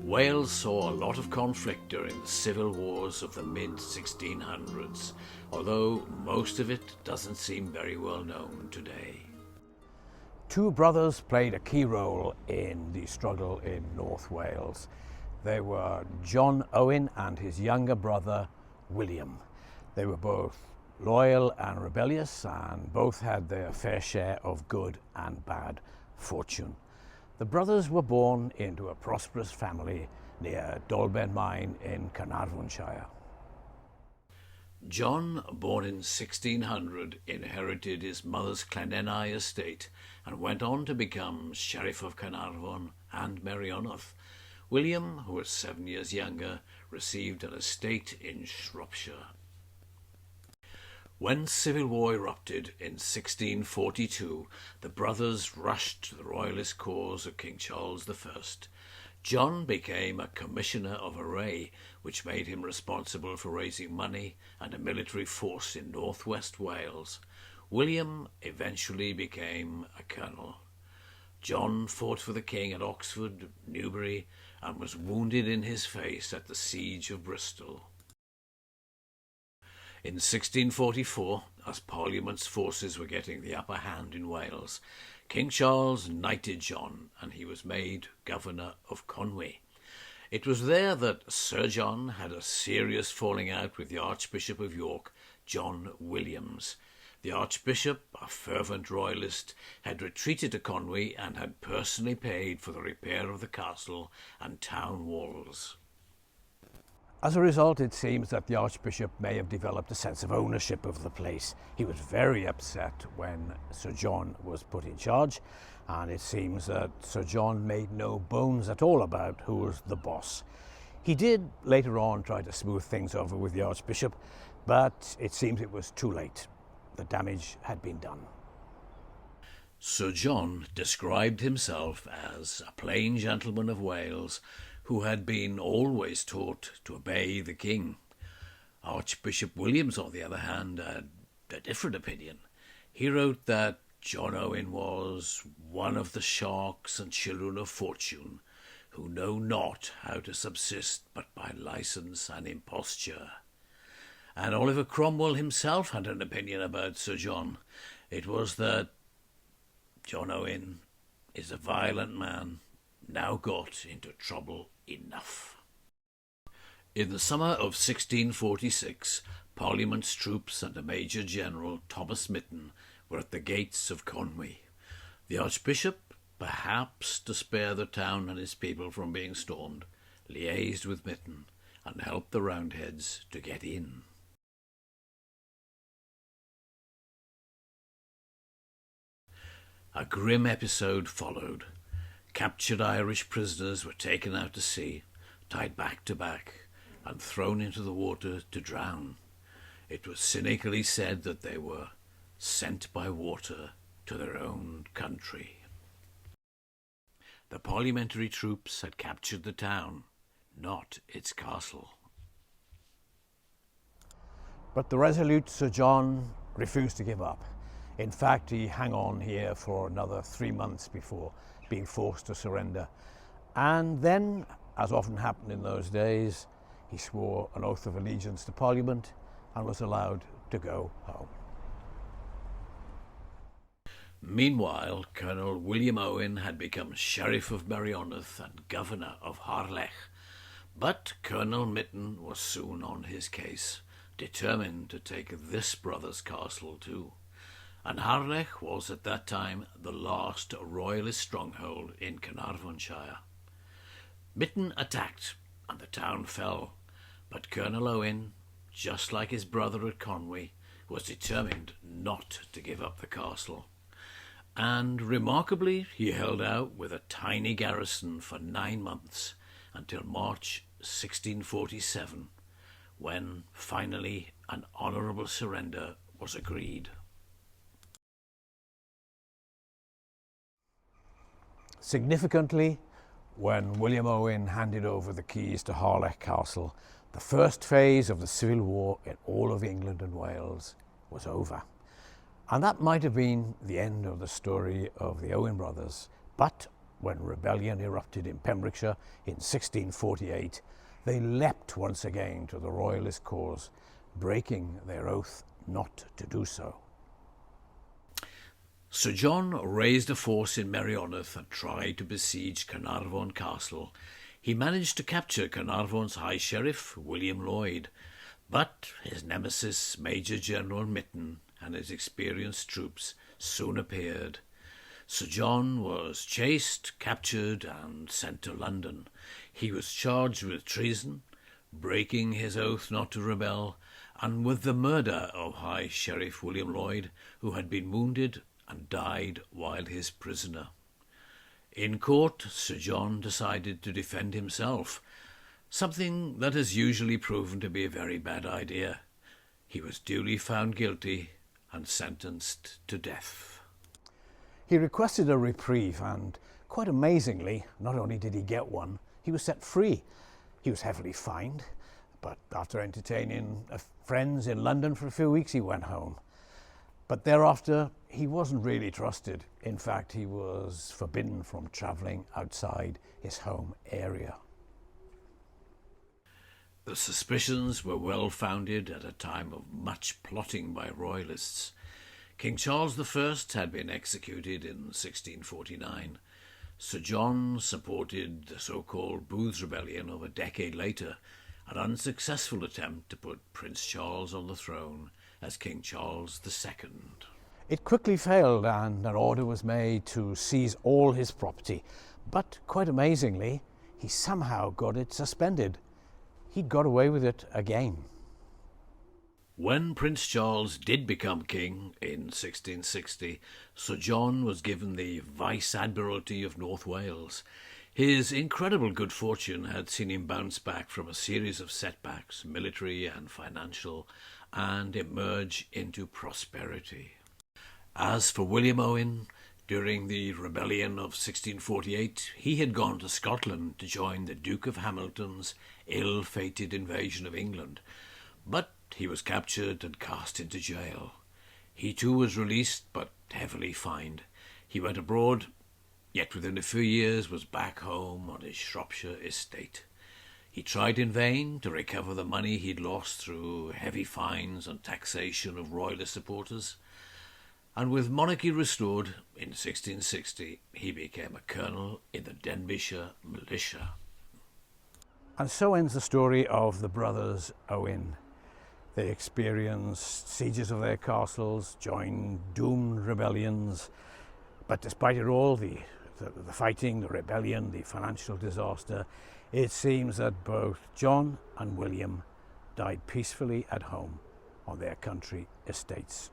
Wales saw a lot of conflict during the civil wars of the mid-1600s, although most of it doesn't seem very well known today. Two brothers played a key role in the struggle in North Wales. They were John Owen and his younger brother William. They were both loyal and rebellious, and both had their fair share of good and bad fortune. The brothers were born into a prosperous family near Dolbenmain in Carnarvonshire. John, born in 1600, inherited his mother's Llanennau estate and went on to become Sheriff of Carnarvon and Meirionydd. William, who was 7 years younger, received an estate in Shropshire. When civil war erupted in 1642, the brothers rushed to the Royalist cause of King Charles I. John became a commissioner of array, which made him responsible for raising money and a military force in northwest Wales. William eventually became a colonel. John fought for the king at Oxford, Newbury, and was wounded in his face at the siege of Bristol. In 1644, as Parliament's forces were getting the upper hand in Wales, King Charles knighted John, and he was made governor of Conwy. It was there that Sir John had a serious falling out with the Archbishop of York, John Williams. The Archbishop, a fervent Royalist, had retreated to Conwy and had personally paid for the repair of the castle and town walls. As a result, it seems that the Archbishop may have developed a sense of ownership of the place. He was very upset when Sir John was put in charge, and it seems that Sir John made no bones at all about who was the boss. He did later on try to smooth things over with the Archbishop, but it seems it was too late. The damage had been done. Sir John described himself as a plain gentleman of Wales who had been always taught to obey the king. Archbishop Williams, on the other hand, had a different opinion. He wrote that John Owen was one of the sharks and children of fortune, who know not how to subsist but by licence and imposture. And Oliver Cromwell himself had an opinion about Sir John. It was that John Owen is a violent man, now got into trouble enough. In the summer of 1646, Parliament's troops under Major General Thomas Mytton were at the gates of Conwy. The Archbishop, perhaps to spare the town and his people from being stormed, liaised with Mytton and helped the Roundheads to get in. A grim episode followed. Captured Irish prisoners were taken out to sea, tied back to back, and thrown into the water to drown. It was cynically said that they were sent by water to their own country. The parliamentary troops had captured the town, not its castle. But the resolute Sir John refused to give up. In fact, he hung on here for another 3 months before being forced to surrender. And then, as often happened in those days, he swore an oath of allegiance to Parliament and was allowed to go home. Meanwhile, Colonel William Owen had become Sheriff of Meirionydd and Governor of Harlech. But Colonel Mytton was soon on his case, determined to take this brother's castle too. And Harlech was at that time the last Royalist stronghold in Carnarvonshire. Mytton attacked, and the town fell, but Colonel Owen, just like his brother at Conwy, was determined not to give up the castle. And remarkably, he held out with a tiny garrison for 9 months, until March 1647, when finally an honourable surrender was agreed. Significantly, when William Owen handed over the keys to Harlech Castle, the first phase of the Civil War in all of England and Wales was over. And that might have been the end of the story of the Owen brothers, but when rebellion erupted in Pembrokeshire in 1648, they leapt once again to the Royalist cause, breaking their oath not to do so. Sir John raised a force in Merioneth and tried to besiege Carnarvon Castle. He managed to capture Carnarvon's High Sheriff, William Lloyd, but his nemesis, Major General Mytton, and his experienced troops soon appeared. Sir John was chased, captured, and sent to London. He was charged with treason, breaking his oath not to rebel, and with the murder of High Sheriff William Lloyd, who had been wounded and died while his prisoner. In court, Sir John decided to defend himself, something that has usually proven to be a very bad idea. He was duly found guilty and sentenced to death. He requested a reprieve and, quite amazingly, not only did he get one, he was set free. He was heavily fined, but after entertaining friends in London for a few weeks, he went home. But thereafter, he wasn't really trusted. In fact, he was forbidden from travelling outside his home area. The suspicions were well founded at a time of much plotting by Royalists. King Charles I had been executed in 1649. Sir John supported the so-called Booth's Rebellion of a decade later, an unsuccessful attempt to put Prince Charles on the throne as King Charles II. It quickly failed and an order was made to seize all his property. But quite amazingly, he somehow got it suspended. He got away with it again. When Prince Charles did become king in 1660, Sir John was given the Vice-Admiralty of North Wales. His incredible good fortune had seen him bounce back from a series of setbacks, military and financial, and emerge into prosperity. As for William Owen, during the rebellion of 1648, he had gone to Scotland to join the Duke of Hamilton's ill-fated invasion of England, but he was captured and cast into jail. He too was released, but heavily fined. He went abroad, yet within a few years was back home on his Shropshire estate. He tried in vain to recover the money he'd lost through heavy fines and taxation of Royalist supporters, and with monarchy restored in 1660, he became a colonel in the Denbighshire militia. And so ends the story of the brothers Owen. They experienced sieges of their castles, joined doomed rebellions, but despite it all, the fighting, the rebellion, the financial disaster, it seems that both John and William died peacefully at home on their country estates.